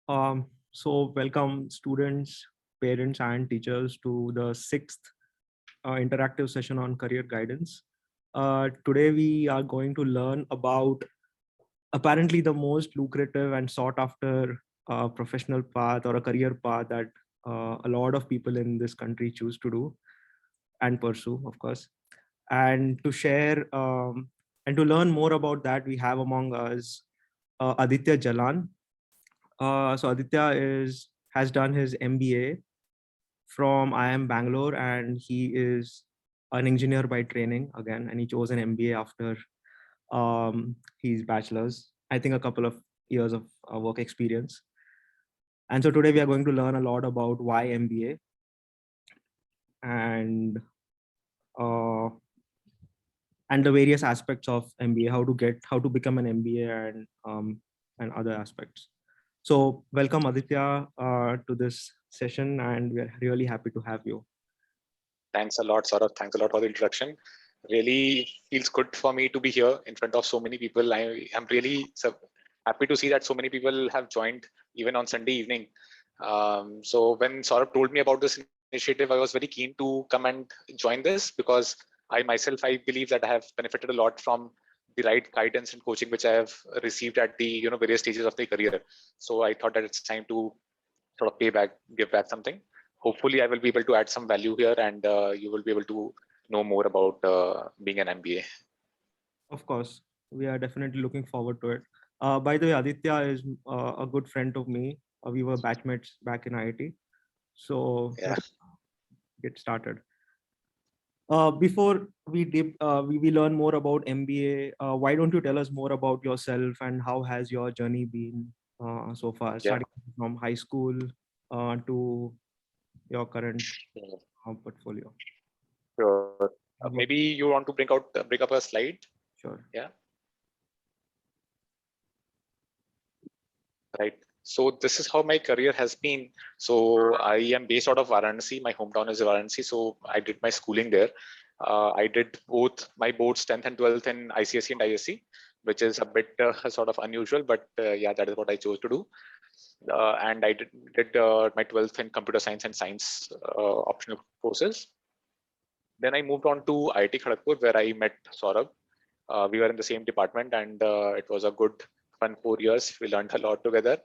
So welcome students, parents and teachers to the sixth interactive session on career guidance. Today we are going to learn about apparently the most lucrative and sought after professional path or a career path that a lot of people in this country choose to do and pursue, of course. And to share and to learn more about that, we have among us Aditya Jalan. So Aditya has done his MBA from IIM Bangalore, and he is an engineer by training again, and he chose an MBA after his bachelor's. I think a couple of years of work experience. And so today we are going to learn a lot about why MBA and uh, and the various aspects of MBA, how to become an MBA and other aspects. So welcome Aditya to this session, and we are really happy to have you. Thanks a lot, Saurabh. Thanks a lot for the introduction. Really feels good for me to be here in front of so many people. I am really happy to see that so many people have joined even on Sunday evening. So when Saurabh told me about this initiative, I was very keen to come and join this because I believe that I have benefited a lot from the right guidance and coaching which I have received at the various stages of the career. So I thought that it's time to sort of give back something. Hopefully I will be able to add some value here, and you will be able to know more about being an MBA. Of course, we are definitely looking forward to it. By the way, Aditya is a good friend of me. We were batchmates back in IIT. So Yeah. let's get started. Before we learn more about MBA, why don't you tell us more about yourself and how has your journey been so far, Yeah. starting from high school to your current Sure. portfolio? Sure. Maybe you want to bring up a slide. Sure. Yeah. Right. So this is how my career has been. So I am based out of Varanasi. My hometown is Varanasi. So I did my schooling there. I did both my boards 10th and 12th in ICSE and ISC, which is a bit sort of unusual, but yeah, that is what I chose to do. And I did my 12th in computer science and science optional courses. Then I moved on to IIT Kharagpur, where I met Saurabh. We were in the same department, and it was a good, fun 4 years. We learned a lot together.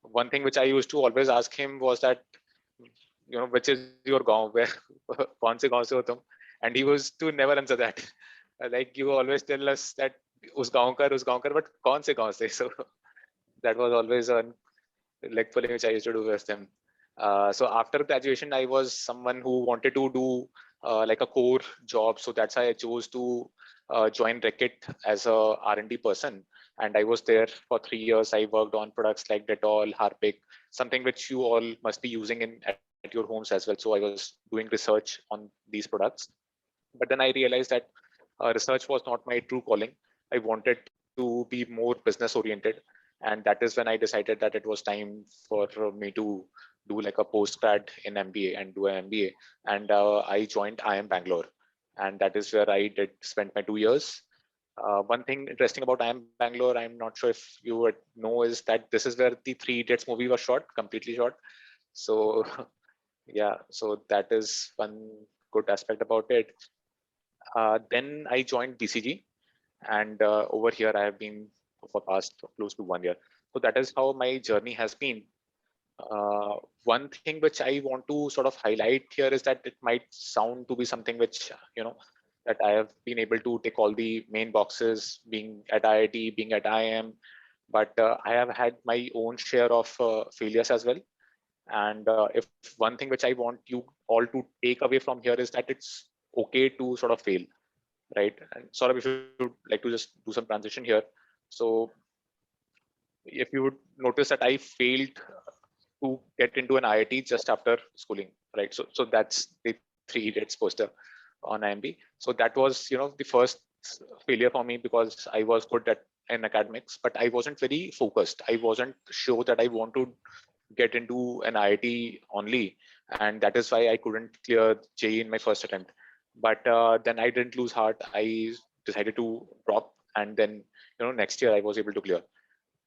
One thing which I used to always ask him was that, which is your gaon, where, kaun se gaon se ho tum? And he was to never answer that. Like you always tell us that us gaon kar, but kaun se? So that was always a leg pulling which I used to do with him. So after graduation, I was someone who wanted to do like a core job. So that's why I chose to join Reckitt as a R&D person. And I was there for 3 years. I worked on products like Dettol, Harpic, something which you all must be using at your homes as well. So I was doing research on these products. But then I realized that research was not my true calling. I wanted to be more business oriented. And that is when I decided that it was time for me to do like a postgrad in MBA and do an MBA. And I joined IIM Bangalore. And that is where I did spend my 2 years. One thing interesting about IIM Bangalore, I'm not sure if you would know, is that this is where the Three Idiots movie was shot, completely shot. So yeah, so that is one good aspect about it. Then I joined BCG, and over here I have been for past close to 1 year. So that is how my journey has been. One thing which I want to sort of highlight here is that it might sound to be something which that I have been able to tick all the main boxes, being at IIT, being at IIM, but I have had my own share of failures as well. And if one thing which I want you all to take away from here is that it's okay to sort of fail, right? And sort of, if you would like to just do some transition here. So if you would notice that I failed to get into an IIT just after schooling, right? So that's the Three Idiots poster on IIM-B. So that was, the first failure for me, because I was good at in academics, but I wasn't very focused. I wasn't sure that I want to get into an IIT only, and that is why I couldn't clear JEE in my first attempt. But then I didn't lose heart. I decided to drop, and then next year I was able to clear.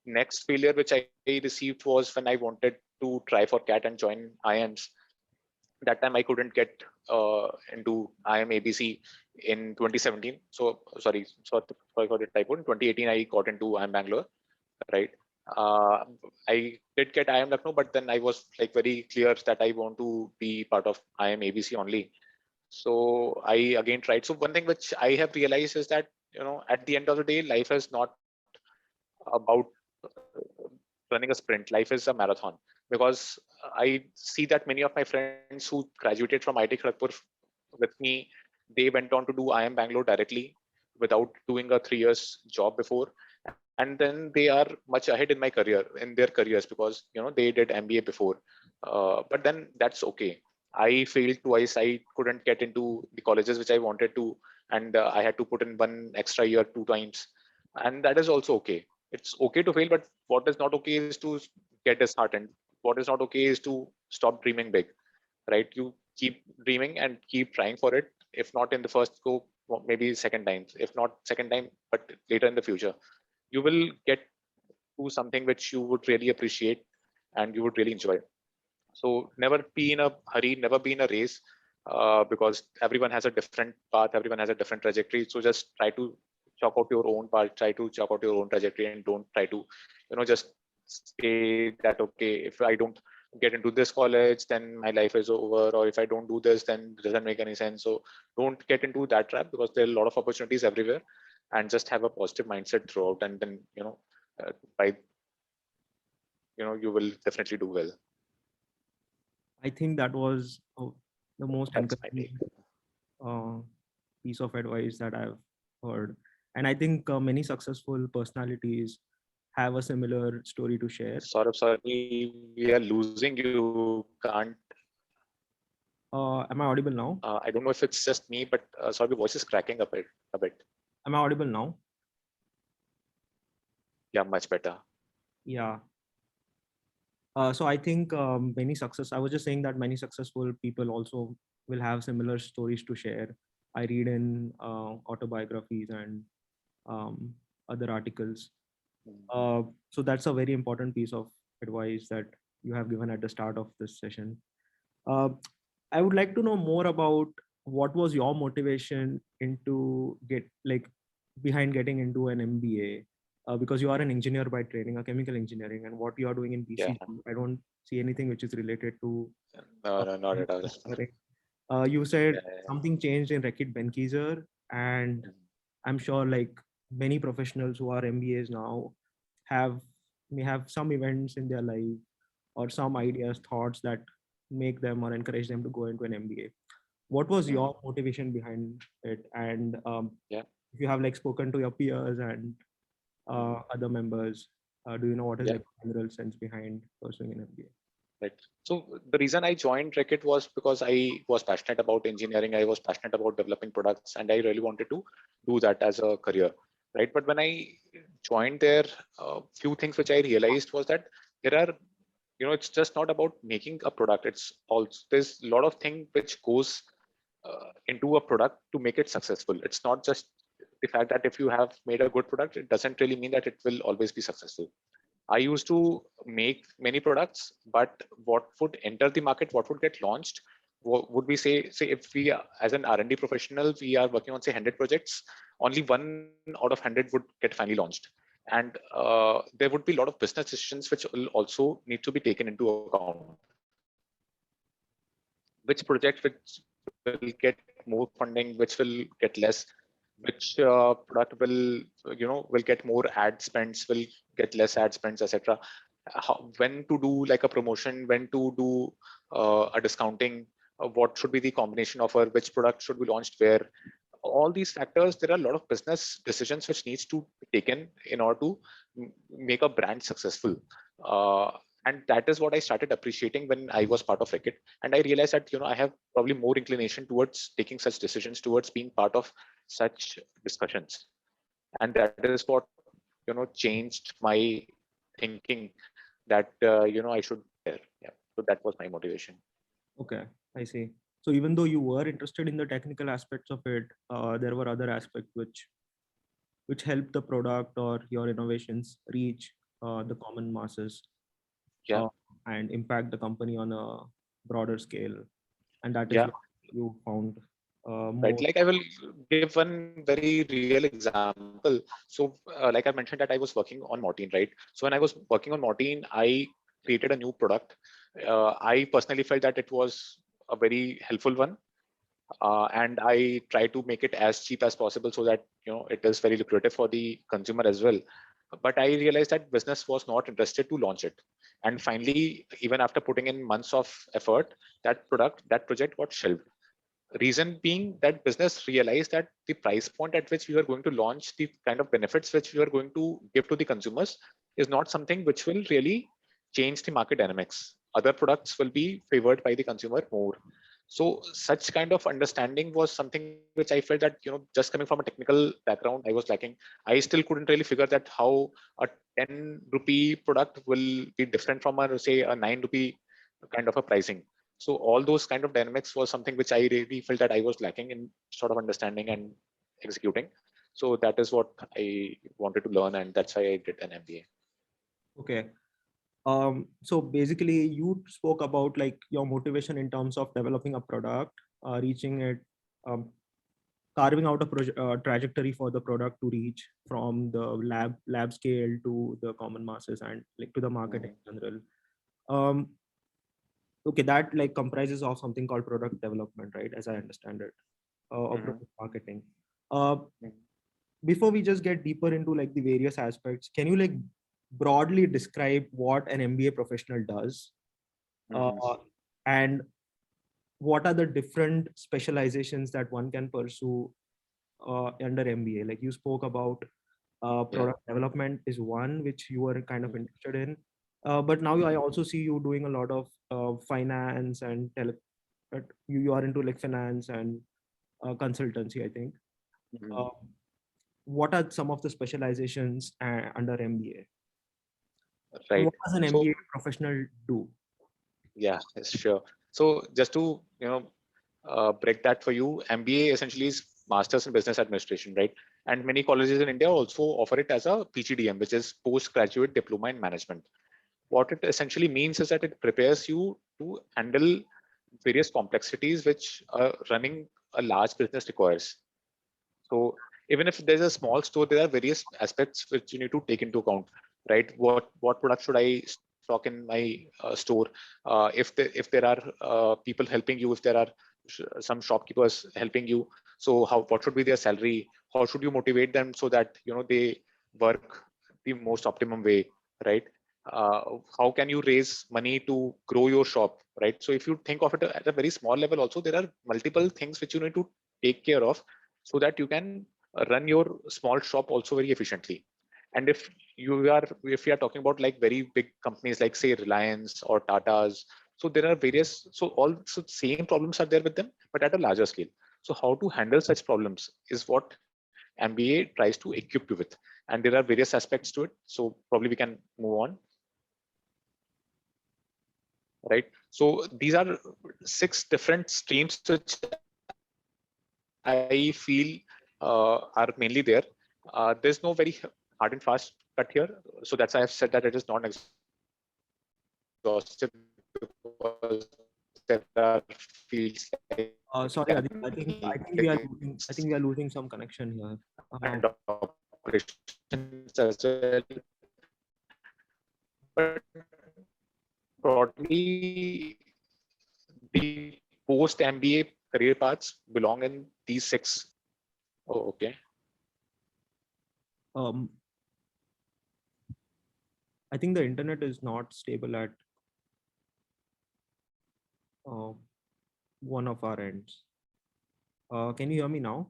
next failure which I received was when I wanted to try for CAT and join IIMs. That time I couldn't get into IIM-ABC in 2017. So sorry for the typo. In 2018, I got into IIM Bangalore, right? Uh, I did get IIM Lucknow, but then I was like very clear that I want to be part of IIM-ABC only. So I again tried. So one thing which I have realized is that, at the end of the day, life is not about running a sprint. Life is a marathon, because I see that many of my friends who graduated from IIT-Kgp with me, they went on to do IIM Bangalore directly without doing a 3 years job before, and then they are much ahead in my career, in their careers, because they did MBA before. But then that's okay. I failed twice. I couldn't get into the colleges which I wanted to, and I had to put in one extra year 2 times, and that is also okay. It's okay to fail, but what is not okay is to get disheartened. What is not okay is to stop dreaming big, right? You keep dreaming and keep trying for it. If not in the first go, maybe second time. If not second time, but later in the future, you will get to something which you would really appreciate and you would really enjoy. So never be in a hurry, never be in a race, because everyone has a different path, everyone has a different trajectory. So just try to chalk out your own path, try to chalk out your own trajectory, and don't try to, just say that, okay, if I don't get into this college, then my life is over, or if I don't do this, then it doesn't make any sense. So don't get into that trap, because there are a lot of opportunities everywhere, and just have a positive mindset throughout, and then, by, you will definitely do well. I think that was the most That's my take. encouraging uh, piece of advice that I've heard. And I think many successful personalities have a similar story to share. Sorry, we are losing you. Can't. Am I audible now? I don't know if it's just me, but sorry, your voice is cracking a bit. A bit. Am I audible now? Yeah, much better. Yeah. So I think I was just saying that many successful people also will have similar stories to share. I read in autobiographies and um, other articles. So that's a very important piece of advice that you have given at the start of this session. Uh, I would like to know more about what was your motivation into get like behind getting into an MBA, because you are an engineer by training, a chemical engineering, and what you are doing in Yeah. BCG, I don't see anything which is related to No, not at all. engineering. You said Yeah, yeah, something changed in Reckitt Benckiser, and yeah. I'm sure like many professionals who are MBAs now have may have some events in their life or some ideas, thoughts that make them or encourage them to go into an MBA. What was Mm, your motivation behind it? And yeah. if you have like spoken to your peers and Mm, other members, do you know what is yeah. like the general sense behind pursuing an MBA? Right. So the reason I joined Reckitt was because I was passionate about engineering. I was passionate about developing products, and I really wanted to do that as a career. Right. But when I joined there, a few things which I realized was that there are, it's just not about making a product. It's also, there's a lot of thing which goes into a product to make it successful. It's not just the fact that if you have made a good product, it doesn't really mean that it will always be successful. I used to make many products, but what would enter the market, what would get launched, would we say if we, as an R&D professional, we are working on say 100 projects, only 1 out of 100 would get finally launched. And there would be a lot of business decisions which will also need to be taken into account. Which project which will get more funding, which will get less, which product will get more ad spends, will get less ad spends, etc. When to do like a promotion, when to do a discounting, what should be the combination offer, which product should be launched where. All these factors, there are a lot of business decisions which needs to be taken in order to make a brand successful. uh, and that is what I started appreciating when I was part of Reckitt. And I realized that I have probably more inclination towards taking such decisions, towards being part of such discussions. And that is what changed my thinking that I should there. Yeah. So that was my motivation. Okay, I see. So even though you were interested in the technical aspects of it, there were other aspects which help the product or your innovations reach. the common masses, Yeah. uh, and impact the company on a broader scale. And that is Yeah. where you found Right. more. Like I will give one very real example. So, like I mentioned that I was working on Mortine, right? So when I was working on Mortine, I created a new product. I personally felt that it was a very helpful one, and I try to make it as cheap as possible so that it is very lucrative for the consumer as well. But I realized that business was not interested to launch it, and finally, even after putting in months of effort, that project got shelved. Reason being that business realized that the price point at which we were going to launch the kind of benefits which we are going to give to the consumers is not something which will really change the market dynamics. Other products will be favored by the consumer more. So such kind of understanding was something which I felt that just coming from a technical background I was lacking. I still couldn't really figure that how a 10 rupee product will be different from a say a 9 rupee kind of a pricing. So all those kind of dynamics was something which I really felt that I was lacking in sort of understanding and executing. So that is what I wanted to learn, and that's why I did an MBA. Okay. So basically, you spoke about like your motivation in terms of developing a product, reaching it, um, carving out a trajectory for the product to reach from the lab scale to the common masses and like to the market in Mhm, general. Um, okay, that like comprises of something called product development, right? As I understand it, or mhm, product marketing. Uh, mhm, Before we just get deeper into like the various aspects, can you like broadly describe what an MBA professional does, uh, mhm. and what are the different specializations that one can pursue under MBA? Like you spoke about Yeah. product development is one which you were kind of Mhm, interested in, but now I also see you doing a lot of finance and you are into like finance and consultancy, I think. mhm. Uh, what are some of the specializations under MBA? And Right. what does an So MBA professional do? yeah, yes, sure. So just to break that for you, MBA essentially is Masters in Business Administration, right? And many colleges in India also offer it as a PGDM, which is Postgraduate Diploma in Management. What it essentially means is that it prepares you to handle various complexities which running a large business requires. So even if there's a small store, there are various aspects which you need to take into account, right? What product should I stock in my store? If there are people helping you, if there are some shopkeepers helping you, so how what should be their salary? How should you motivate them so that they work the most optimum way, right? How can you raise money to grow your shop, right? So if you think of it at a very small level, also there are multiple things which you need to take care of so that you can run your small shop also very efficiently. And if you are talking about like very big companies like say Reliance or Tata's, so there are various, so also same problems are there with them but at a larger scale. So how to handle such problems is what MBA tries to equip you with, and there are various aspects to it, so probably we can move on. Right, so these are 6 different streams which I feel are mainly there. There's no very hard and fast cut here, so that's why I've said that it is non-exhaustive because there are fields like Sorry, Aditya, I think we are analytics losing some connection here. and operations as well. But broadly, the post MBA career paths belong in these 6. Oh, okay. Um, I think the internet is not stable at uh, one of our ends. Can you hear me now?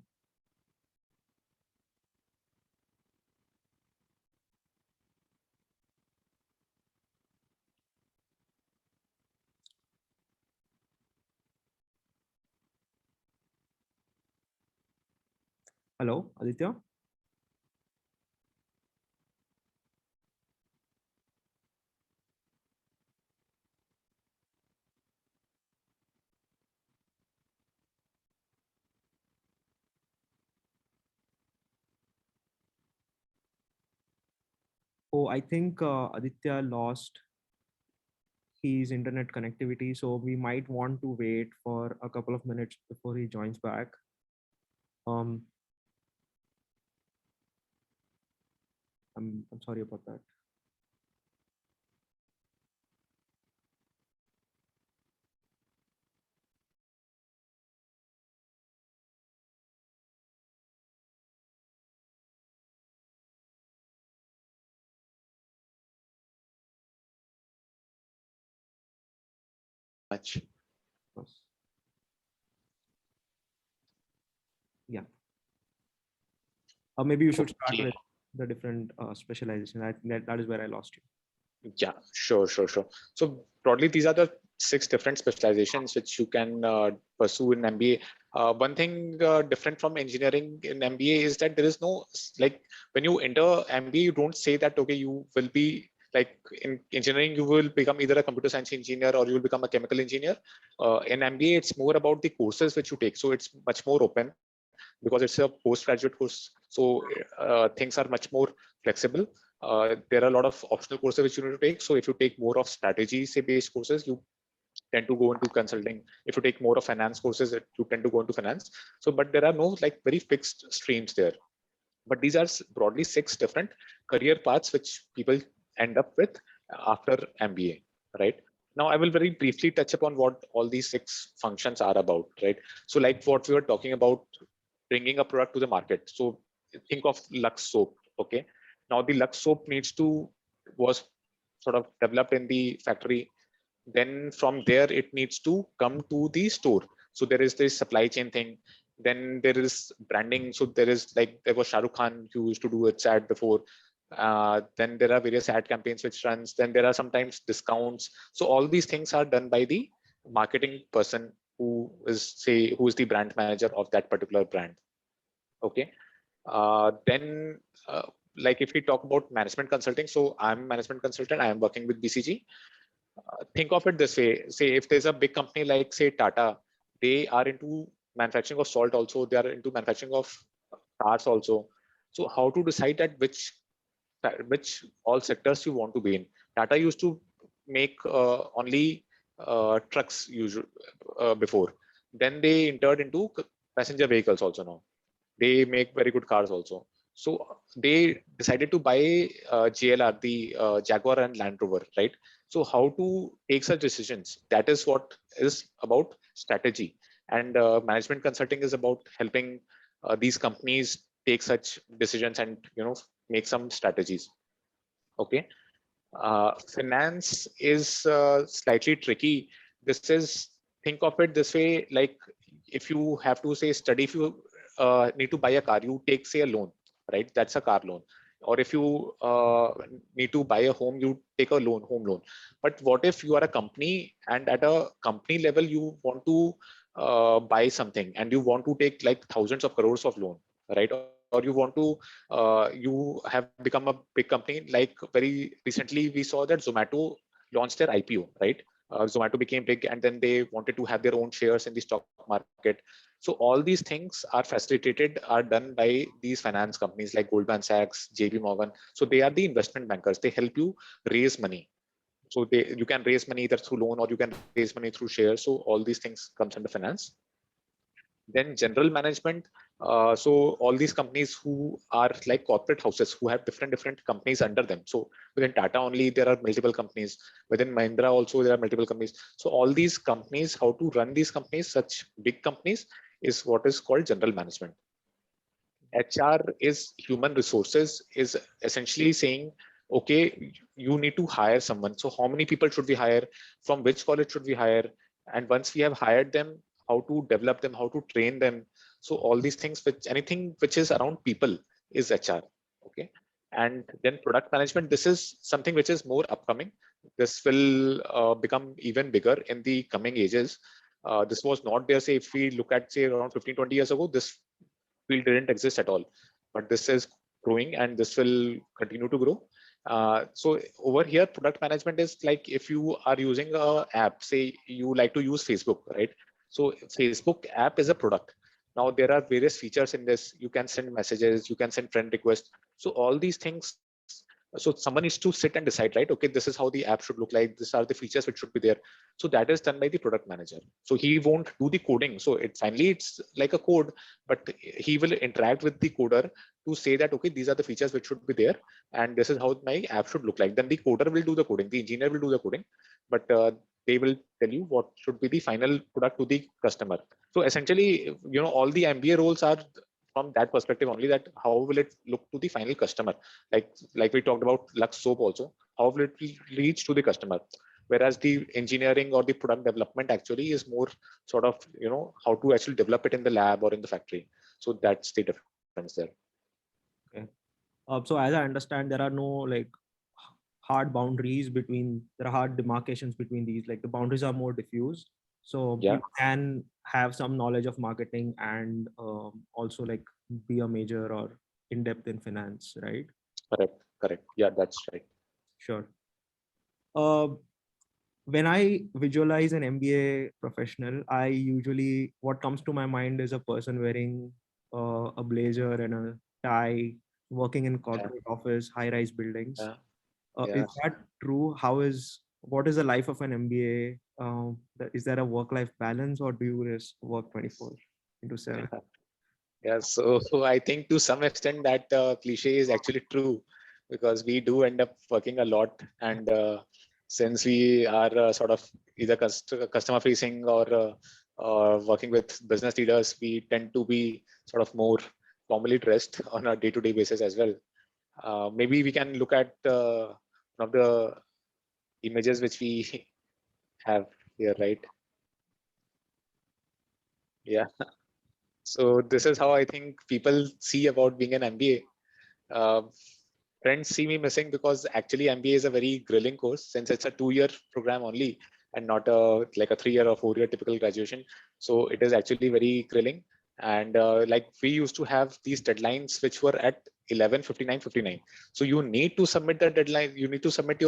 Hello, Aditya? Oh, I think Aditya lost his internet connectivity, so we might want to wait for a couple of minutes before he joins back. Um, I'm sorry about that. Much. Yes. Yeah. Or maybe you should start Okay. with the different specialization. I think that is where I lost you. Yeah, sure. So broadly, these are the six different specializations which you can pursue in MBA. One thing different from engineering in MBA is that there is no like when you enter MBA, you don't say that okay, you will be like in engineering, you will become either a computer science engineer or you will become a chemical engineer. In MBA, it's more about the courses which you take. So it's much more open because it's a postgraduate course. So things are much more flexible. There are a lot of optional courses which you need to take. So if you take more of strategy say based courses, you tend to go into consulting. If you take more of finance courses, you tend to go into finance. So but there are no like very fixed streams there. But these are broadly six different career paths which people end up with after MBA, right? Now I will very briefly touch upon what all these six functions are about, right? So like what we were talking about, bringing a product to the market. So think of Lux soap. Okay. Now the Lux soap was sort of developed in the factory. Then from there it needs to come to the store. So there is this supply chain thing. Then there is branding. So there was Shah Rukh Khan who used to do its ad before. Then there are various ad campaigns which runs. Then there are sometimes discounts. So all these things are done by the marketing person who is the brand manager of that particular brand. Okay. Then, like if we talk about management consulting, so I'm a management consultant. I am working with BCG. Think of it this way: say if there's a big company like say Tata, they are into manufacturing of salt. Also, they are into manufacturing of cars. Also, so how to decide that which all sectors you want to be in? Tata used to make only trucks before. Then they entered into passenger vehicles also now. They make very good cars also. So they decided to buy JLR, the Jaguar and Land Rover, right? So how to take such decisions? That is what is about strategy. And management consulting is about helping these companies take such decisions and make some strategies. Okay. Finance is slightly tricky. This is think of it this way: like if you have to say study, if you need to buy a car, you take say a loan, right? That's a car loan. Or if you need to buy a home, you take a home loan. But what if you are a company and at a company level you want to buy something and you want to take like thousands of crores of loan, right? Or you want to you have become a big company. Like very recently we saw that Zomato launched their IPO, right? Zomato became big and then they wanted to have their own shares in the stock market. So all these things are facilitated, are done by these finance companies like Goldman Sachs, JP Morgan. So they are the investment bankers. They help you raise money. So you can raise money either through loan or you can raise money through shares. So all these things comes under finance. Then general management. So all these companies who are like corporate houses who have different companies under them. So within Tata only there are multiple companies. Within Mahindra also there are multiple companies. So all these companies, how to run these companies, such big companies, is what is called general management. HR is human resources, is essentially saying, okay, you need to hire someone. So how many people should we hire? From which college should we hire? And once we have hired them, how to develop them, how to train them. So all these things, anything which is around people is HR. Okay. And then product management, this is something which is more upcoming. This will become even bigger in the coming ages. This was not there, say, if we look at, say, around 15, 20 years ago, this field didn't exist at all, but this is growing and this will continue to grow. So over here, product management is like if you are using a app, say you like to use Facebook, right? So Facebook app is a product. Now there are various features in this. You can send messages, you can send friend requests. So all these things So someone needs to sit and decide, right? Okay, this is how the app should look like. These are the features which should be there. So that is done by the product manager. So he won't do the coding. So it's like a code, but he will interact with the coder to say that, okay, these are the features which should be there, and this is how my app should look like. Then the coder will do the coding. The engineer will do the coding, but they will tell you what should be the final product to the customer. So essentially, all the MBA roles are from that perspective only, that how will it look to the final customer, like we talked about Lux soap also, how will it reach to the customer, whereas the engineering or the product development actually is more sort of how to actually develop it in the lab or in the factory. So that's the difference there. Okay. So as I understand, there are no like hard boundaries between, there are hard demarcations between these, like the boundaries are more diffuse. So Yeah, you can have some knowledge of marketing and also like be a major or in depth in finance, right? correct, yeah, that's right. Sure. Uh, when I visualize an MBA professional, I usually, what comes to my mind is a person wearing a blazer and a tie, working in Yeah, corporate office, high-rise buildings. yeah, Is yeah. that true? What is the life of an MBA? Is there a work-life balance, or do you just work 24 into 7? Yeah, so I think to some extent that cliche is actually true, because we do end up working a lot, and since we are sort of either customer facing or working with business leaders, we tend to be sort of more formally dressed on a day-to-day basis as well. Maybe we can look at one of the images which we have here, right? Yeah. So this is how I think people see about being an MBA. Friends see me missing because actually MBA is a very grilling course, since it's a 2-year program only and not like a 3-year or 4-year typical graduation. So it is actually very grilling. And like we used to have these deadlines which were at 11:59:59. So you need to submit the deadline. You need to submit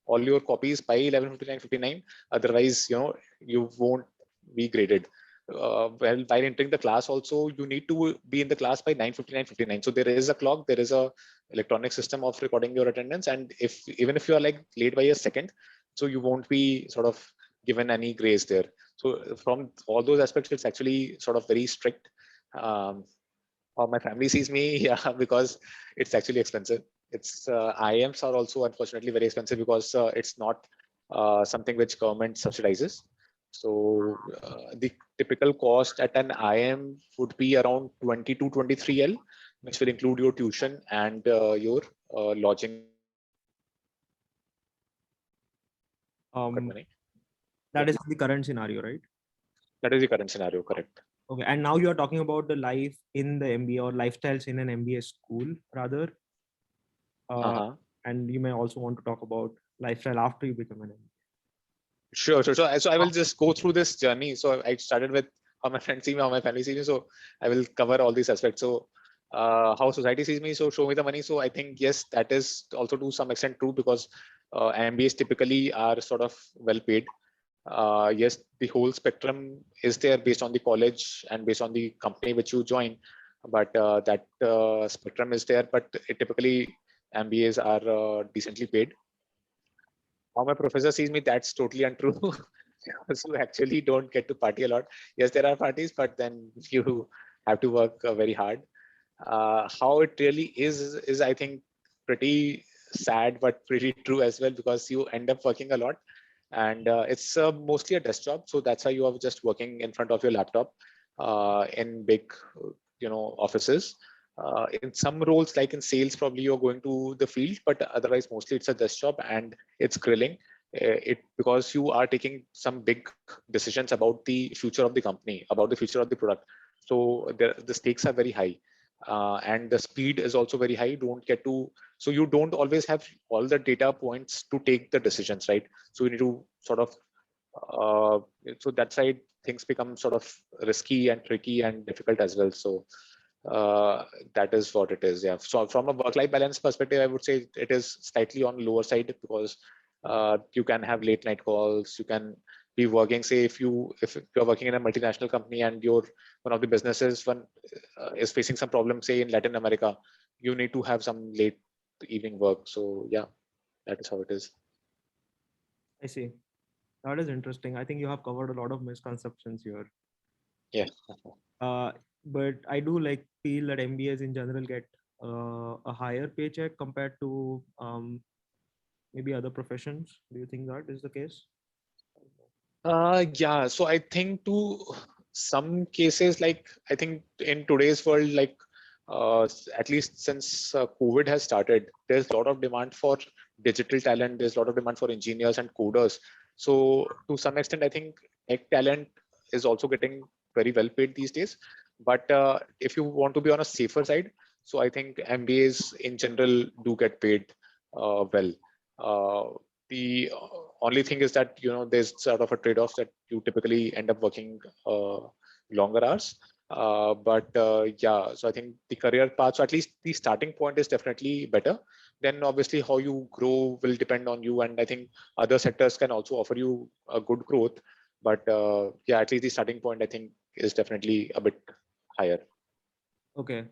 all your copies by 11:59:59. Otherwise, you won't be graded. Well, while entering the class also, you need to be in the class by 9:59:59. So there is a clock, there is a electronic system of recording your attendance, and if even if you are like late by a second, so you won't be sort of given any grace there. So from all those aspects, it's actually sort of very strict. How my family sees me, yeah, because it's actually expensive. It's IIMs are also unfortunately very expensive, because it's not something which government subsidizes. So the typical cost at an IIM would be around 20 to 23 L, which will include your tuition and your lodging and pocket Um, money. Yeah, that is the current scenario, right? that is the current scenario, correct? Okay. And now you are talking about the life in the MBA or lifestyles in an MBA school, rather. Uh, Uh-huh. and you may also want to talk about lifestyle after you become an MBA. Sure, sure. So I will just go through this journey. So I started with how my friends see me, how my family sees me. So I will cover all these aspects. So how society sees me. So show me the money. So I think yes, that is also to some extent true, because MBAs typically are sort of well paid. Yes, the whole spectrum is there based on the college and based on the company which you join, but that spectrum is there. But typically MBAs are decently paid. How my professor sees me, that's totally untrue. Because you actually don't get to party a lot. Yes, there are parties, but then you have to work very hard. How it really is I think pretty sad, but pretty true as well, because you end up working a lot, and it's mostly a desk job. So that's why you are just working in front of your laptop in big, offices. In some roles, like in sales, probably you're going to the field, but otherwise, mostly it's a desk job and it's grilling. It because you are taking some big decisions about the future of the company, about the future of the product. So the stakes are very high, and the speed is also very high. Don't get to so you don't always have all the data points to take the decisions, right? So you need to sort of uh, so that side things become sort of risky and tricky and difficult as well. So uh, that is what it is. Yeah. So from a work-life balance perspective, I would say it is slightly on lower side, because you can have late night calls. You can be working. Say if you're working in a multinational company and your one of the businesses one is facing some problem, say in Latin America, you need to have some late. evening work. So yeah, that is how it is. I see. That is interesting. I think you have covered a lot of misconceptions here. Yeah. Uh, but I do like feel that MBAs in general get a higher paycheck compared to maybe other professions. Do you think that is the case? Yeah. So I think to some cases, like I think in today's world, like at least since COVID has started, there's a lot of demand for digital talent. There's a lot of demand for engineers and coders. So to some extent, I think tech talent is also getting very well paid these days. But if you want to be on a safer side, so I think MBAs in general do get paid well. The only thing is that there's sort of a trade-off that you typically end up working longer hours. But yeah, so I think the career path, so at least the starting point is definitely better. Then obviously how you grow will depend on you, and I think other sectors can also offer you a good growth. But yeah, at least the starting point I think is definitely a bit higher. Okay.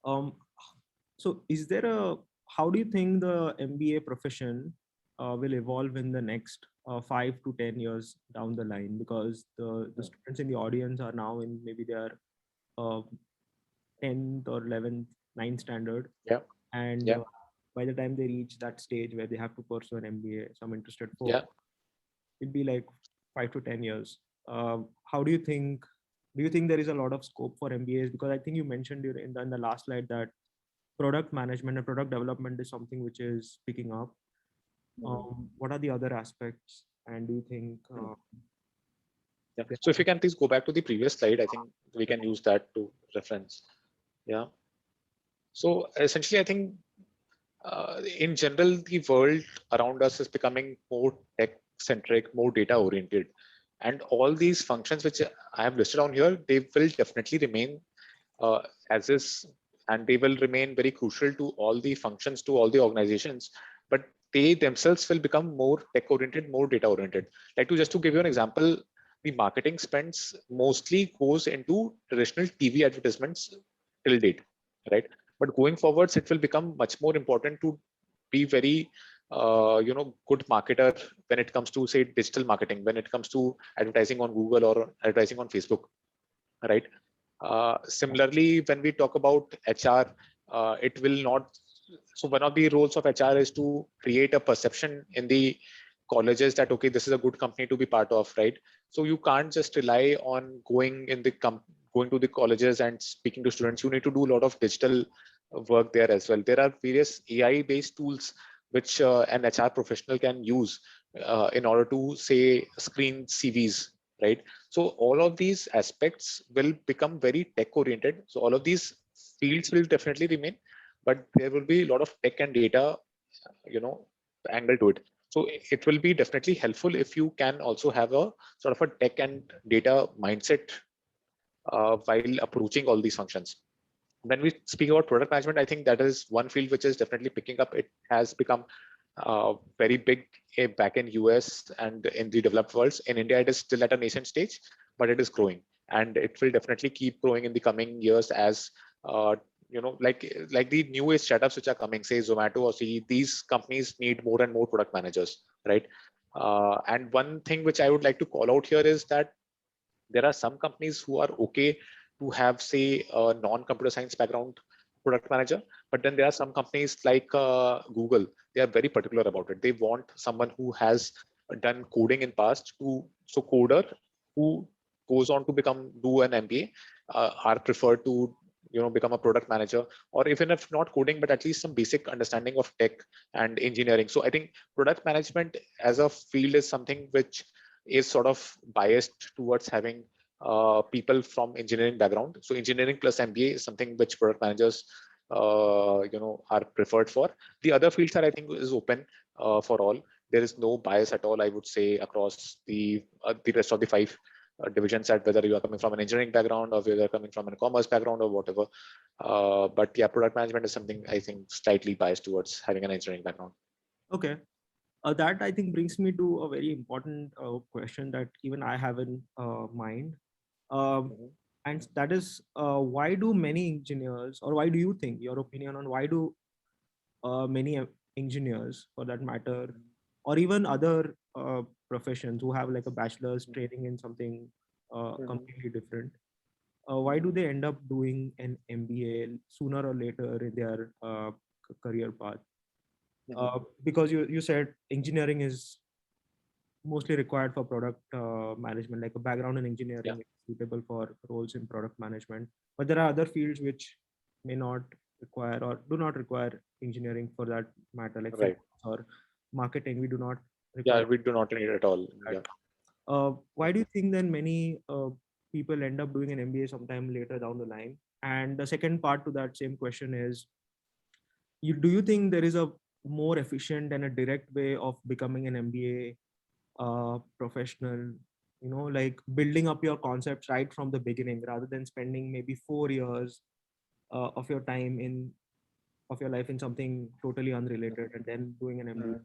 Um, so is there a, how do you think the MBA profession will evolve in the next 5 to 10 years down the line? Because the students in the audience are now in maybe their uh, 10th or 11th, ninth standard. Yeah, And yeah, by the time they reach that stage where they have to pursue an MBA, so I'm interested for, yeah. it'd be like 5 to 10 years. How do you think there is a lot of scope for MBAs? Because I think you mentioned in the last slide that product management and product development is something which is picking up. Mhm. What are the other aspects? And do you think Mm. Yeah. So if you can please go back to the previous slide, I think we can use that to reference. Yeah. So essentially, I think in general, the world around us is becoming more tech centric, more data oriented. And all these functions which I have listed on here, they will definitely remain uh, as is, and they will remain very crucial to all the functions, to all the organizations. But they themselves will become more tech oriented, more data oriented. Like to just to give you an example, the marketing spends mostly goes into traditional TV advertisements till date, right? But going forwards, it will become much more important to be very good marketer when it comes to say digital marketing, when it comes to advertising on Google or advertising on Facebook, right? Similarly, when we talk about HR, it will not. So one of the roles of HR is to create a perception in the colleges that okay, this is a good company to be part of, right? So you can't just rely on going to the colleges and speaking to students. You need to do a lot of digital work there as well. There are various AI-based tools which an HR professional can use in order to say screen CVs, right? So all of these aspects will become very tech oriented. So all of these fields will definitely remain, but there will be a lot of tech and data, you know, angle to it. So it will be definitely helpful if you can also have a sort of a tech and data mindset while approaching all these functions. When we speak about product management, I think that is one field which is definitely picking up. It has become very big back in US and in the developed worlds. In India, it is still at a nascent stage, but it is growing, and it will definitely keep growing in the coming years as uh, like the new age startups which are coming, say Zomato or Swiggy. These companies need more and more product managers, right? And one thing which I would like to call out here is that there are some companies who are okay to have say a non-computer science background product manager, but then there are some companies like Google. They are very particular about it. They want someone who has done coding in past to so coder who goes on to become do an MBA are preferred to become a product manager, or even if not coding but at least some basic understanding of tech and engineering. So I think product management as a field is something which is sort of biased towards having people from engineering background. So engineering plus MBA is something which product managers are preferred for. The other fields are I think is open for all. There is no bias at all, I would say, across the rest of the five divisions, at whether you are coming from an engineering background or whether you're coming from a commerce background or whatever. But yeah, product management is something I think slightly biased towards having an engineering background. okay? That I think brings me to a very important question that even I have in mind. Um, Mhm. and that is why do many engineers, or why do you think, your opinion on why do many engineers for that matter, or even other professions who have like a bachelor's training in something completely different, why do they end up doing an MBA sooner or later in their career path? Because you said engineering is mostly required for product management, like a background in Yeah, engineering is suitable for roles in product management. But there are other fields which may not require or do not require engineering for that matter, like right. finance or marketing. We do not Yeah, require we do not need it at all. that. Yeah. Why do you think then many people end up doing an MBA sometime later down the line? And the second part to that same question is, do you think there is a more efficient and a direct way of becoming an MBA professional, like building up your concepts right from the beginning rather than spending maybe 4 years of your time of your life in something totally unrelated and then doing an MBA?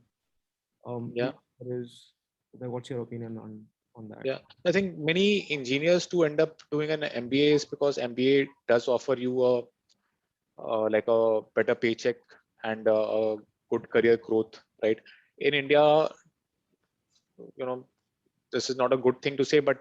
Yeah. There is, like, what's your opinion on that? Yeah, I think many engineers to end up doing an MBA is because MBA does offer you a like a better paycheck and a good career growth, right? In India, you know, this is not a good thing to say, but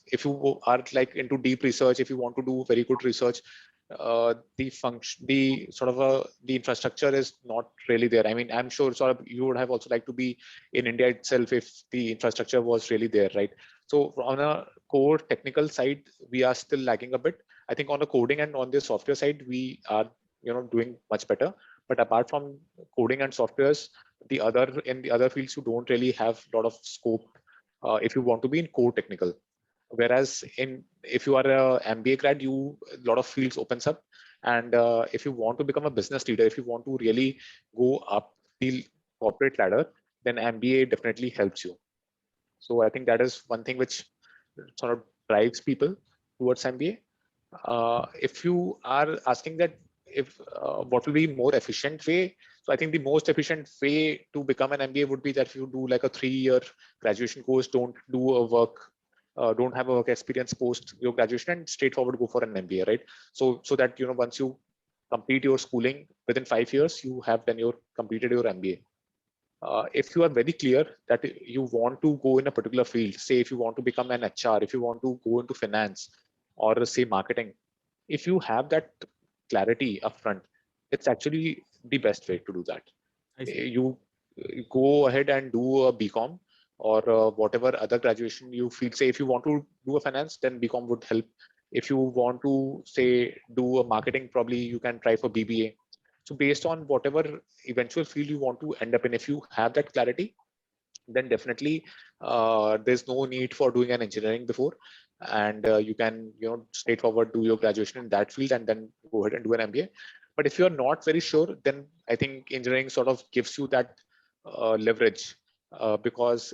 if you are like into deep research, if you want to do very good research, the function, the sort of the infrastructure is not really there. I mean, I'm sure sort of you would have also liked to be in India itself if the infrastructure was really there, right? So on a core technical side, we are still lagging a bit. I think on the coding and on the software side, we are doing much better. But apart from coding and softwares, the other fields you don't really have a lot of scope if you want to be in core technical. Whereas in if you are a MBA grad, you a lot of fields opens up, and if you want to become a business leader, if you want to really go up the corporate ladder, then MBA definitely helps you. So I think that is one thing which sort of drives people towards MBA. If you are asking that if what will be more efficient way, so I think the most efficient way to become an MBA would be that if you do like a 3-year graduation course, don't do a work, don't have a work experience post your graduation, and straightforward go for an MBA, right? So that once you complete your schooling within 5 years, you have done your completed your MBA. If you are very clear that you want to go in a particular field, say if you want to become an HR, if you want to go into finance or say marketing, if you have that clarity upfront, it's actually the best way to do that. I see. You go ahead and do a BCom or whatever other graduation you feel. Say if you want to do a finance, then BCom would help. If you want to say do a marketing, probably you can try for BBA. So based on whatever eventual field you want to end up in, if you have that clarity, then definitely there's no need for doing an engineering before, and you can straightforward do your graduation in that field and then go ahead and do an MBA. But if you're not very sure, then I think engineering sort of gives you that leverage, because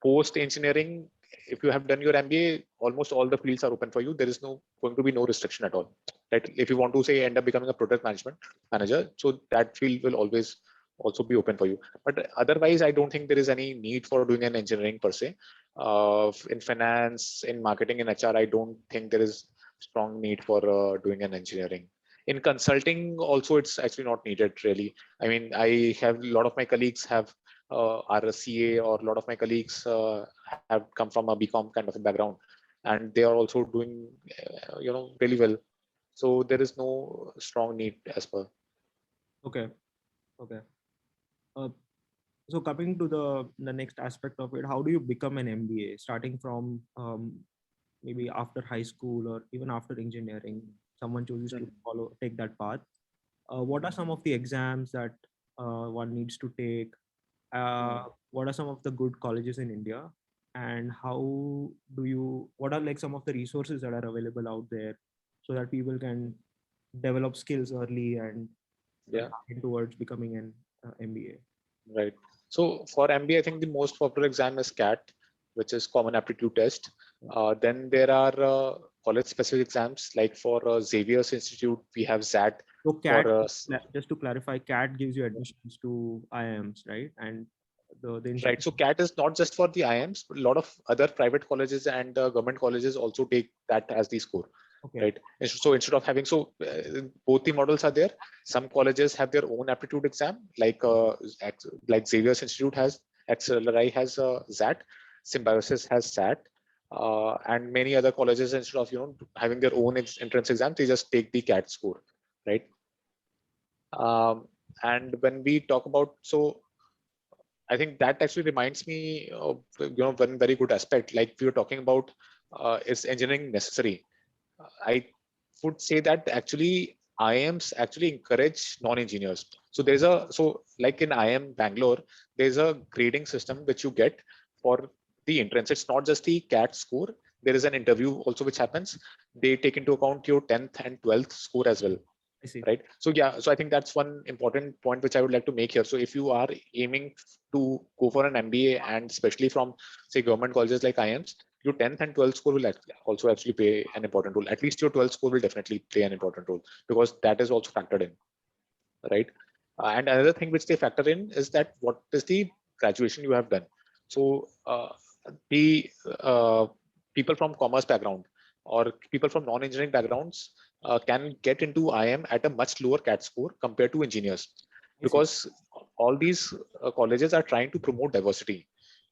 post engineering, if you have done your MBA, almost all the fields are open for you. There is no going to be no restriction at all, right? If you want to say end up becoming a product management manager, so that field will always also be open for you. But otherwise, I don't think there is any need for doing an engineering per se. In finance, in marketing, in HR, I don't think there is strong need for doing an engineering. In consulting, also, it's actually not needed really. I mean, I have a lot of my colleagues have are a CA, or a lot of my colleagues have come from a BCom kind of a background, and they are also doing really well. So there is no strong need as per. Okay. Okay. Uh, so coming to the next aspect of it, how do you become an MBA starting from maybe after high school or even after engineering? Someone chooses to take that path. What are some of the exams that one needs to take? What are some of the good colleges in India? And what are like some of the resources that are available out there so that people can develop skills early and Yeah. target towards becoming an MBA? Right. So for MBA, I think the most popular exam is CAT, which is Common Aptitude Test. Then there are college-specific exams, like for Xavier's Institute, we have ZAT. So For CAT, just to clarify, CAT gives you admissions to IIMs, right? And the right, institute. so CAT is not just for the IIMs, but a lot of other private colleges and government colleges also take that as the score. Okay. right? And so instead of having, both the models are there. Some colleges have their own aptitude exam, like Xavier's Institute has, XLRI has ZAT, Symbiosis has SAT, and many other colleges, instead of having their own entrance exam, they just take the CAT score, right? And when we talk about, I think that actually reminds me of one very good aspect. Like we were talking about, is engineering necessary? I would say that actually IIMs actually encourage non-engineers. So like in IIM Bangalore, there's a grading system which you get for the entrance. It's not just the CAT score. There is an interview also which happens. They take into account your 10th and 12th score as well, I see. right? So yeah, so I think that's one important point which I would like to make here. So if you are aiming to go for an MBA, and especially from say government colleges like IIMs, your 10th and 12th score will also actually play an important role. At least your 12th score will definitely play an important role, because that is also factored in, right? And another thing which they factor in is that what is the graduation you have done. So the people from commerce background or people from non-engineering backgrounds can get into IIM at a much lower CAT score compared to engineers, I see. because all these colleges are trying to promote diversity.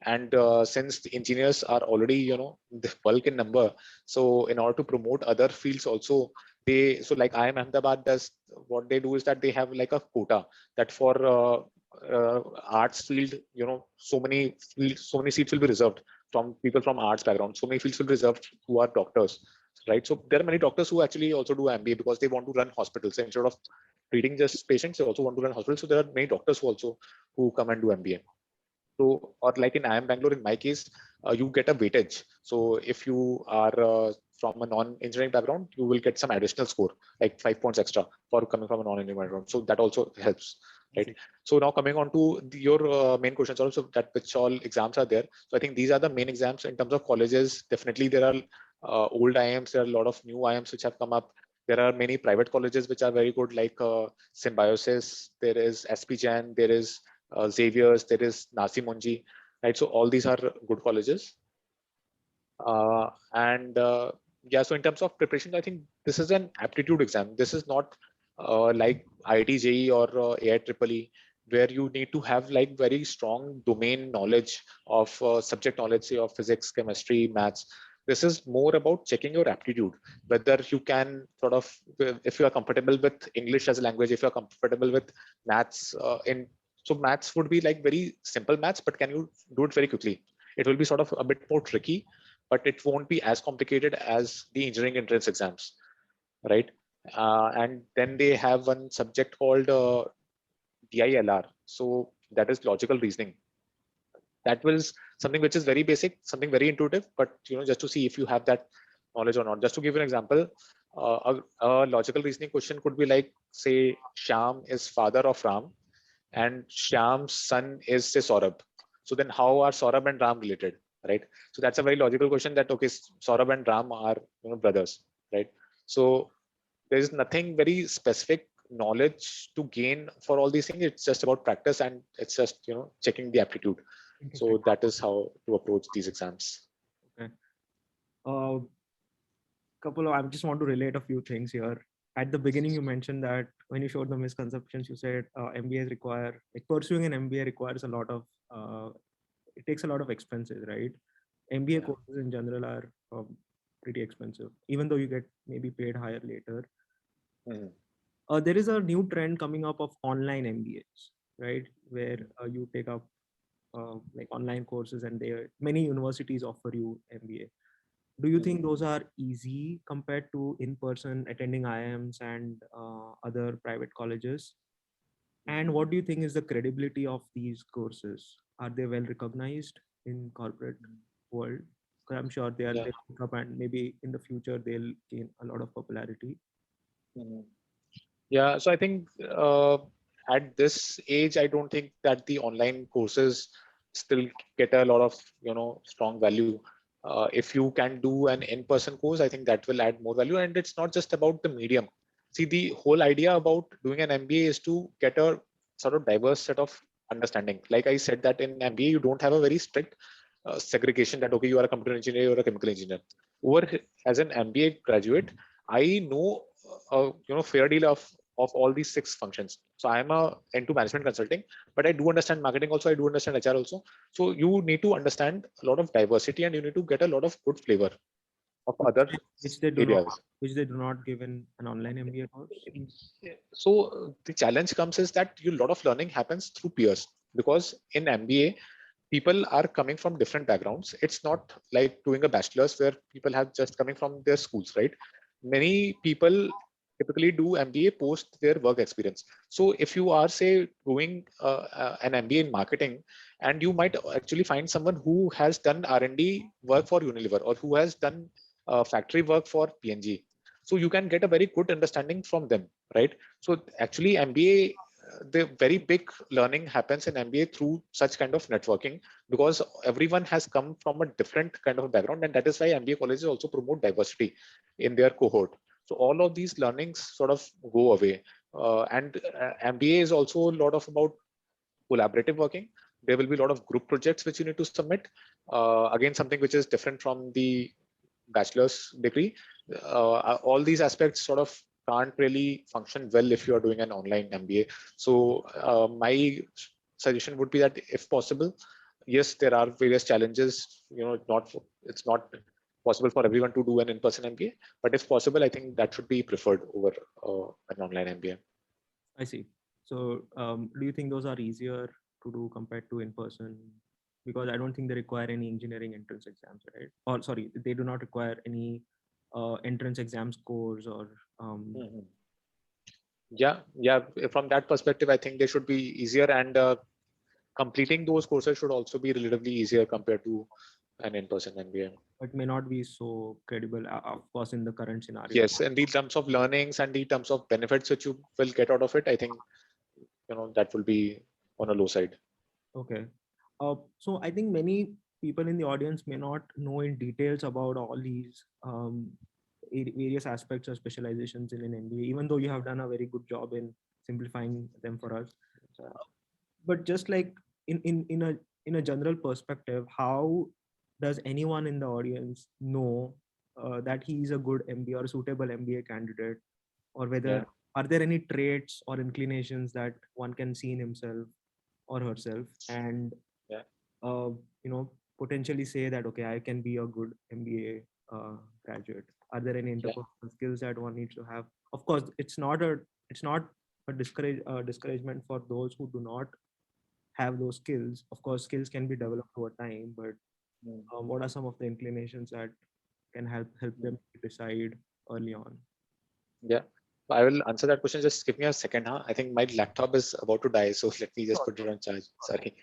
And since the engineers are already, the bulk in number, so in order to promote other fields also, like IIM Ahmedabad does, what they do is that they have like a quota that for arts field, so many seats will be reserved from people from arts background. So many fields will be reserved who are doctors, right? So there are many doctors who actually also do MBA because they want to run hospitals. So instead of treating just patients, they also want to run hospitals. So there are many doctors who come and do MBA. So, or like in IIM Bangalore, in my case, you get a weightage. So if you are from a non-engineering background, you will get some additional score, like 5 points extra for coming from a non-engineering background. So that also helps, right? So now coming on to your main questions also, that which all exams are there. So I think these are the main exams in terms of colleges. Definitely there are old IIMs, there are a lot of new IIMs which have come up. There are many private colleges which are very good, like Symbiosis, there is SP Jain, there is Xavier's, there is Nasi Monji, right? So all these are good colleges. And yeah, so in terms of preparation, I think this is an aptitude exam. This is not like IIT-JEE or AIEEE, where you need to have like very strong domain knowledge of subject knowledge, say of physics, chemistry, maths. This is more about checking your aptitude, whether you can sort of, if you are comfortable with English as a language, if you are comfortable with maths so maths would be like very simple maths, but can you do it very quickly? It will be sort of a bit more tricky, but it won't be as complicated as the engineering entrance exams, right? And then they have one subject called DILR. So that is logical reasoning. That was something which is very basic, something very intuitive, but just to see if you have that knowledge or not. Just to give you an example, a logical reasoning question could be like, say, Shyam is father of Ram, and Shyam's son is say Saurabh. So then how are Saurabh and Ram related, right? So that's a very logical question, that okay, Saurabh and Ram are brothers, right? So there is nothing very specific knowledge to gain for all these things. It's just about practice, and it's just checking the aptitude. Interesting. So that is how to approach these exams. Okay. I just want to relate a few things here. At the beginning, you mentioned that when you showed the misconceptions, you said MBAs require, like pursuing an MBA requires a lot of, it takes a lot of expenses, right? MBA Yeah. courses in general are pretty expensive, even though you get maybe paid higher later. Mhm. There is a new trend coming up of online MBAs, right? Where you take up like online courses, and many universities offer you MBA. Do you think Mhm. those are easy compared to in-person attending IIMs and other private colleges? And what do you think is the credibility of these courses? Are they well recognized in corporate world? Because I'm sure Yeah. they'll pick up, and maybe in the future they'll gain a lot of popularity. Mhm. Yeah, so I think at this age, I don't think that the online courses still get a lot of strong value. If you can do an in-person course, I think that will add more value. And it's not just about the medium. See, the whole idea about doing an MBA is to get a sort of diverse set of understanding. Like I said, that in MBA you don't have a very strict segregation that okay, you are a computer engineer, you are a chemical engineer. Over as an MBA graduate, I know fair deal of all these 6 functions. So I am into management consulting, but I do understand marketing also. I do understand HR also. So you need to understand a lot of diversity, and you need to get a lot of good flavor of which other they, which they do not areas. which they do not give in an online MBA course. Yeah. So the challenge comes is that a lot of learning happens through peers, because in MBA people are coming from different backgrounds. It's not like doing a bachelor's where people have just coming from their schools, right? Many people typically do MBA post their work experience. So if you are, say, doing an MBA in marketing, and you might actually find someone who has done R&D work for Unilever, or who has done factory work for P&G. So you can get a very good understanding from them, right? So actually MBA, the very big learning happens in MBA through such kind of networking, because everyone has come from a different kind of background, and that is why MBA colleges also promote diversity in their cohort. So all of these learnings sort of go away, and MBA is also a lot of about collaborative working. There will be a lot of group projects which you need to submit. Again, something which is different from the bachelor's degree. All these aspects sort of can't really function well if you are doing an online MBA. So my suggestion would be that if possible, yes, there are various challenges. It's not possible for everyone to do an in-person MBA, but if possible, I think that should be preferred over an online MBA. I see. So, do you think those are easier to do compared to in person? Because I don't think they require any engineering entrance exams, right? Or sorry, they do not require any entrance exam scores or. Mhm. Yeah. From that perspective, I think they should be easier, and completing those courses should also be relatively easier compared to an in-person MBA. It may not be so credible, of course, in the current scenario. Yes, in the terms of learnings and the terms of benefits which you will get out of it, I think that will be on a low side. Okay. So I think many people in the audience may not know in details about all these various aspects or specializations in an MBA, even though you have done a very good job in simplifying them for us. But just like in a general perspective, how does anyone in the audience know that he is a good MBA or suitable MBA candidate, or Yeah, whether are there any traits or inclinations that one can see in himself or herself, and yeah, uh, potentially say that okay, I can be a good MBA graduate? Are there any yeah, interpersonal skills that one needs to have? Of course, it's not a discouragement for those who do not have those skills. Of course, skills can be developed over time, but mm, what are some of the inclinations that can help mm, them decide early on? yeah. So I will answer that question. Just give me a second, huh? I think my laptop is about to die, so let me just Sure, put it on charge. Sorry.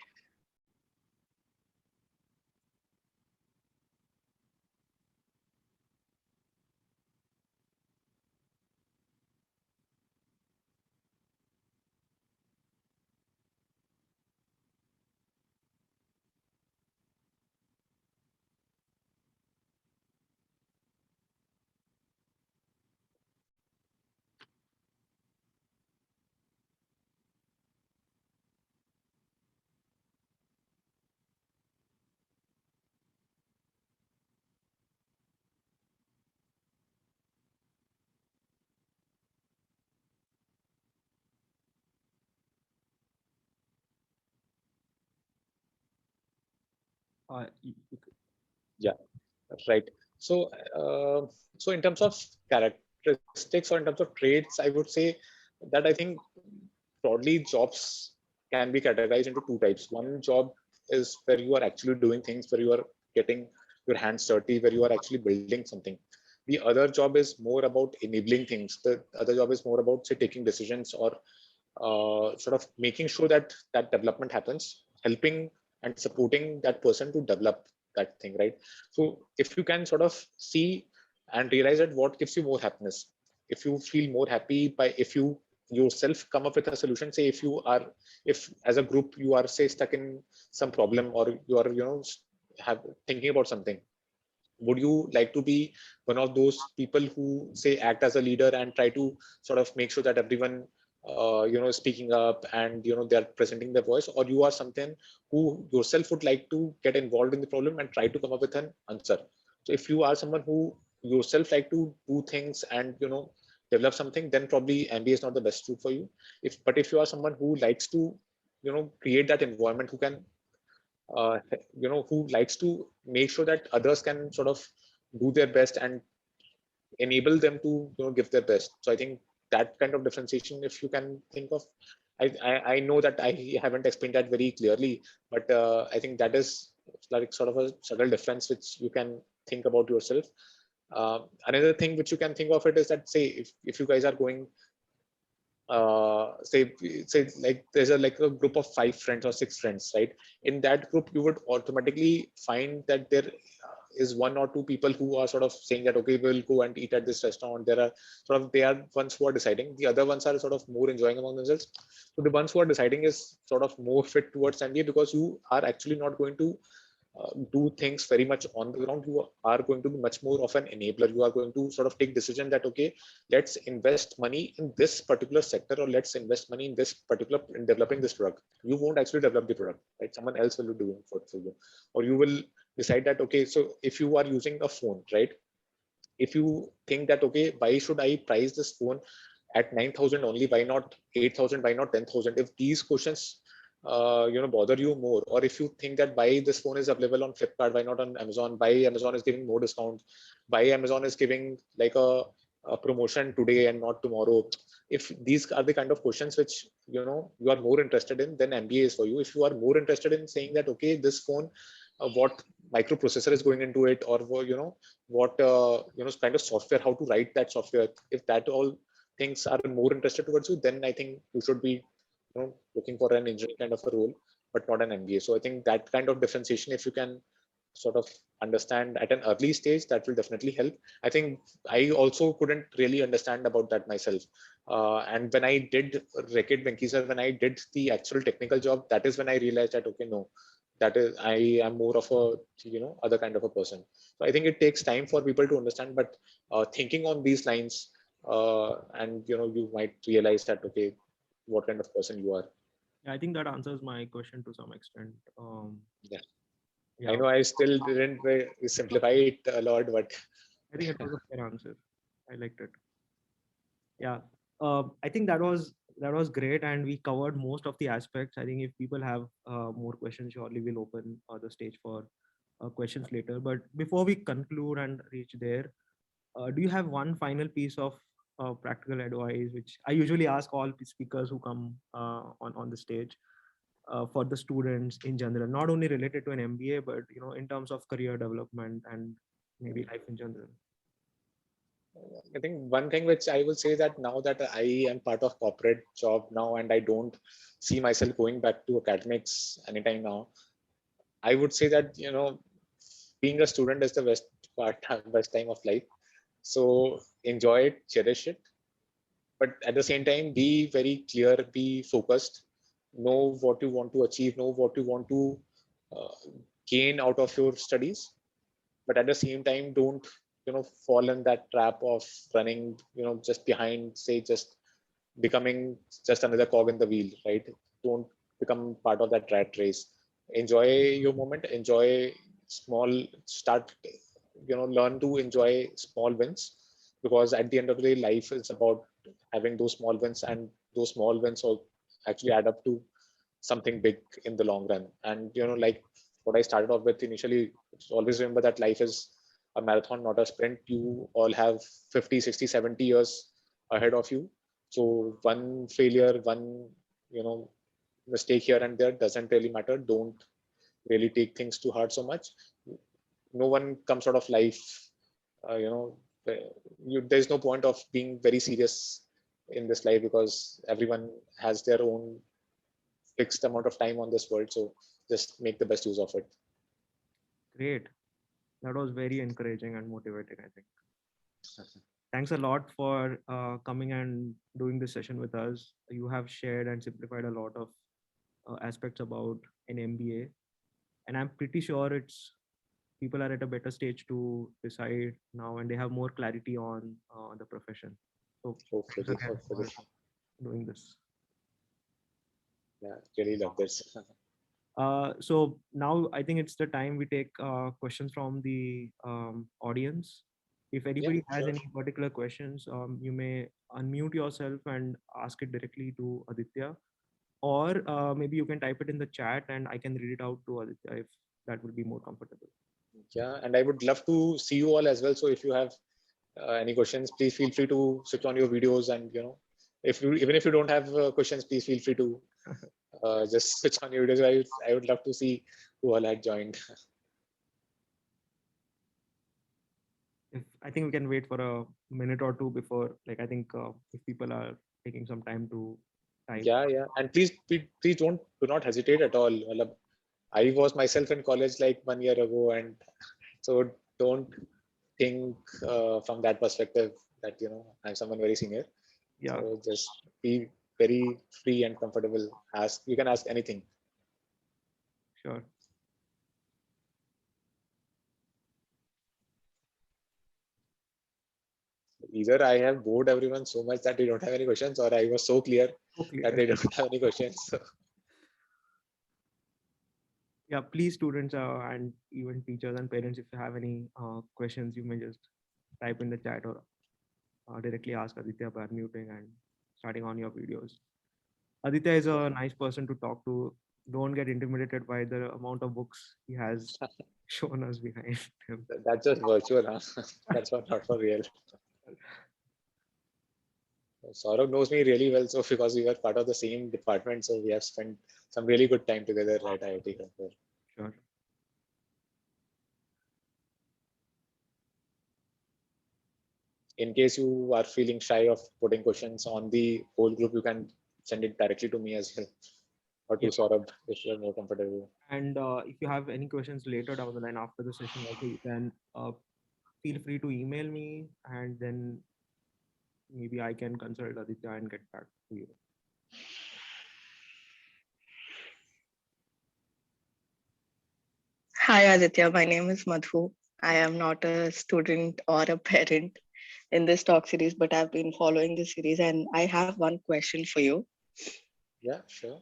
you Yeah, right. So, so in terms of characteristics or in terms of traits, I would say that I think broadly jobs can be categorized into two types. One job is where you are actually doing things, where you are getting your hands dirty, where you are actually building something. The other job is more about enabling things. The other job is more about, say, taking decisions, or sort of making sure that that development happens, helping and supporting that person to develop that thing, right? So if you can sort of see and realize that what gives you more happiness, if you feel more happy by, if you yourself come up with a solution, say if as a group you are, say, stuck in some problem, or you are have thinking about something, would you like to be one of those people who, say, act as a leader and try to sort of make sure that everyone is speaking up, and they're presenting their voice, or you are something who yourself would like to get involved in the problem and try to come up with an answer? So if you are someone who yourself like to do things and develop something, then probably MBA is not the best route for you. If you are someone who likes to create that environment, who can who likes to make sure that others can sort of do their best and enable them to give their best. So I think that kind of differentiation, if you can think of, I know that I haven't explained that very clearly, but I think that is like sort of a subtle difference which you can think about yourself. Another thing which you can think of it is that, say, if you guys are going say like there's a group of 5 friends or 6 friends, right? In that group you would automatically find that there is 1 or 2 people who are sort of saying that, okay, we'll go and eat at this restaurant. There are sort of, they are ones who are deciding, the other ones are sort of more enjoying among themselves. So the ones who are deciding is sort of more fit towards MBA, because you are actually not going to do things very much on the ground. You are going to be much more of an enabler. You are going to sort of take decision that, okay, let's invest money in this particular sector, or let's invest money in this particular, in developing this product. You won't actually develop the product, right? Someone else will be doing for you. Or you will decide that, okay, so if you are using a phone, right? If you think that, okay, why should I price this phone at 9,000 only, why not 8,000, why not 10,000? If these questions bother you more, or if you think that why this phone is available on Flipkart, why not on Amazon, why Amazon is giving more discount, why Amazon is giving like a promotion today and not tomorrow, if these are the kind of questions which you are more interested in, then MBA is for you. If you are more interested in saying that, okay, this phone, what microprocessor is going into it, or what kind of software, how to write that software, if that all things are more interested towards you, then I think you should be looking for an engineering kind of a role, but not an MBA. So I think that kind of differentiation, if you can sort of understand at an early stage, that will definitely help. I think I also couldn't really understand about that myself, and when I did Reckitt Benckiser, when I did the actual technical job, that is when I realized that, okay, no, that is, I am more of a other kind of a person. So I think it takes time for people to understand, but thinking on these lines, and you might realize that, okay, what kind of person you are. Yeah, I think that answers my question to some extent. Yeah, I Yeah, know I still didn't simplify it a lot, but I think it was a fair answer. I liked it. Yeah, I think that was great, and we covered most of the aspects. I think if people have more questions, surely we'll open the stage for questions later. But before we conclude and reach there, do you have one final piece of practical advice, which I usually ask all speakers who come on the stage, for the students in general, not only related to an MBA, but in terms of career development and maybe life in general? I think one thing which I will say, that now that I am part of corporate job now, and I don't see myself going back to academics anytime now, I would say that being a student is the best part, best time of life. So enjoy it, cherish it, but at the same time, be very clear, be focused, know what you want to achieve, know what you want to uh, gain out of your studies, but at the same time, don't fall in that trap of running just behind, say, just becoming just another cog in the wheel, right? Don't become part of that rat race. Enjoy your moment, enjoy small, start, learn to enjoy small wins, because at the end of the day, life is about having those small wins, and those small wins will actually add up to something big in the long run. And like what I started off with initially, always remember that life is a marathon, not a sprint. You all have 50, 60, 70 years ahead of you. So one failure, one you know mistake here and there doesn't really matter. Don't really take things too hard so much. No one comes out of life, uh, you know there's no point of being very serious in this life, because everyone has their own fixed amount of time on this world. So just make the best use of it. Great. That was very encouraging and motivating, I think. Thanks a lot for coming and doing this session with us. You have shared and simplified a lot of aspects about an MBA, and I'm pretty sure it's people are at a better stage to decide now, and they have more clarity on the profession. So thanks Hopefully, again hopefully. for doing this. Yeah, really love this. So now I think it's the time we take questions from the audience. If anybody has sure. any particular questions, you may unmute yourself and ask it directly to Aditya, or maybe you can type it in the chat and I can read it out to Aditya if that would be more comfortable. Yeah, and I would love to see you all as well. So if you have any questions, please feel free to switch on your videos, and if you even if you don't have questions, please feel free to just switch on your videos. I would love to see who all had joined. If I think we can wait for a minute or two before, like I think if people are taking some time to type. Yeah, and please do not hesitate at all. Matlab, I was myself in college like 1 year ago, and so don't think from that perspective that I'm someone very senior. Yeah, So just be very free and comfortable. You can ask anything. sure. Either I have bored everyone so much that they don't have any questions, or I was so clear So that clear. they don't have any questions. So, Yeah, please, students and even teachers and parents, if you have any questions, you may just type in the chat or directly ask Aditya by muting and starting on your videos. Aditya is a nice person to talk to. Don't get intimidated by the amount of books he has shown us behind him. that's just virtual, huh? That's not for real. Saurabh knows me really well, so because we were part of the same department, so we have spent some really good time together at IIT-Kgp. Sure. In case you are feeling shy of putting questions on the whole group, you can send it directly to me as well, or to Yeah. Saurabh if you are more comfortable. And if you have any questions later down the line after the session, also you can feel free to email me, and then maybe I can consult Aditya and get back to you. Hi Aditya, my name is Madhu. I am not a student or a parent in this talk series, but I've been following the series and I have one question for you. Yeah, sure.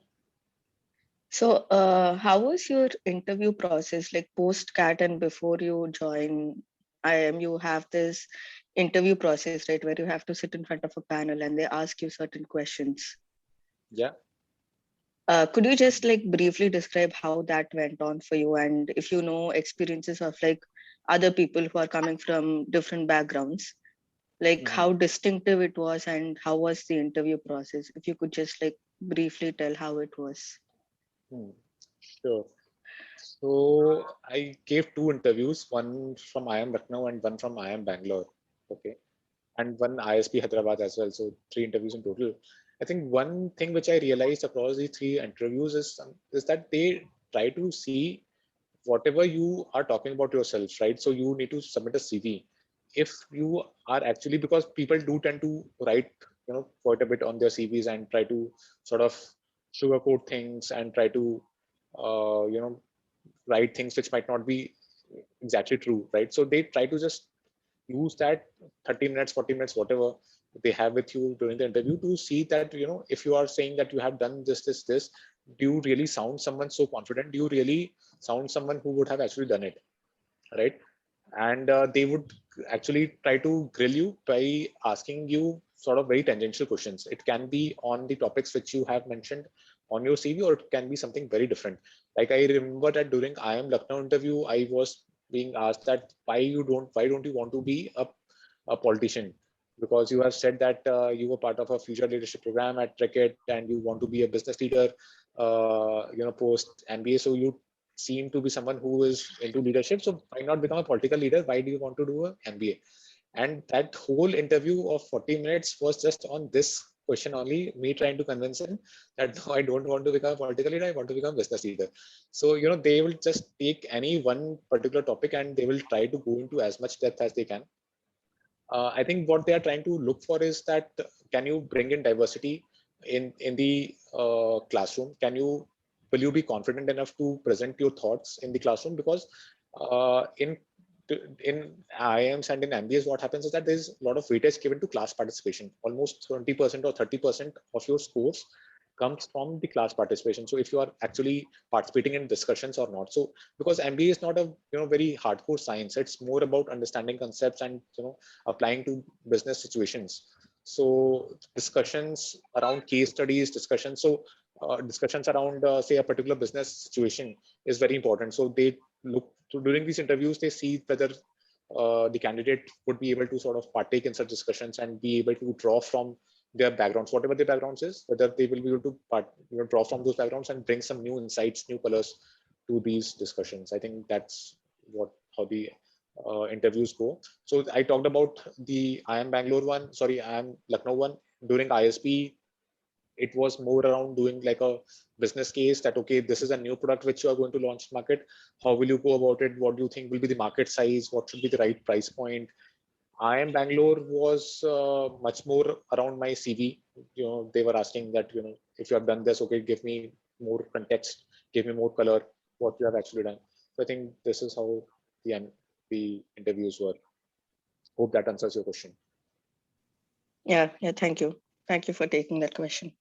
So, how was your interview process like post CAT and before you join IIM? You have this interview process, right, where you have to sit in front of a panel and they ask you certain questions. Yeah. Could you just like briefly describe how that went on for you, and if you know experiences of like other people who are coming from different backgrounds, like Mhm. how distinctive it was and how was the interview process? If you could just like briefly tell how it was. Hmm. Sure. So I gave two interviews, one from IIM Lucknow and one from IIM Bangalore. Okay. And one ISP Hyderabad as well. So three interviews in total. I think one thing which I realized across these three interviews is that they try to see whatever you are talking about yourself, right? So you need to submit a CV. If you are actually, because people do tend to write, quite a bit on their CVs and try to sort of sugarcoat things and try to, write things which might not be exactly true, right? So they try to just use that 30 minutes, 40 minutes, whatever they have with you during the interview to see that, if you are saying that you have done this, do you really sound someone so confident? Do you really sound someone who would have actually done it, right? And they would actually try to grill you by asking you sort of very tangential questions. It can be on the topics which you have mentioned on your CV, or it can be something very different. Like I remember that during IIM Lucknow interview, I was being asked that why don't you want to be a politician? Because you have said that you were part of a future leadership program at Cricket and you want to be a business leader, post MBA. So you seem to be someone who is into leadership. So why not become a political leader? Why do you want to do an MBA? And that whole interview of 40 minutes was just on this question only, me trying to convince him that no, I don't want to become a political leader, I want to become a business leader. So, they will just take any one particular topic and they will try to go into as much depth as they can. I think what they are trying to look for is that can you bring in diversity in the classroom? Will you be confident enough to present your thoughts in the classroom? Because in IIMs and in MBAs, what happens is that there's a lot of weightage given to class participation. Almost 20% or 30% of your scores comes from the class participation. So if you are actually participating in discussions or not. So because MBA is not a very hardcore science, it's more about understanding concepts and applying to business situations. So discussions around case studies, discussions. So discussions around say a particular business situation is very important. So they look to during these interviews, they see whether the candidate would be able to sort of partake in such discussions and be able to draw from their backgrounds, whatever their backgrounds is, whether they will be able to draw from those backgrounds and bring some new insights, new colors to these discussions. I think that's how the interviews go. So I talked about the IIM Bangalore one, sorry, IIM Lucknow one. During ISB, it was more around doing like a business case that, okay, this is a new product which you are going to launch market. How will you go about it? What do you think will be the market size? What should be the right price point? IIM Bangalore was much more around my CV. They were asking that, if you have done this, okay, give me more context, give me more color, what you have actually done. So I think this is how the interviews were. Hope that answers your question. Yeah, thank you. Thank you for taking that question.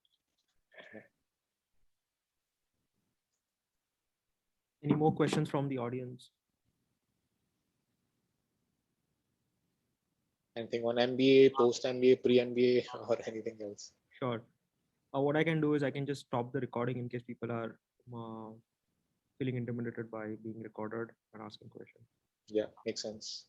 Any more questions from the audience? Anything on MBA, post MBA, pre MBA, or anything else? Sure. What I can do is I can just stop the recording in case people are feeling intimidated by being recorded and asking questions. Yeah, makes sense.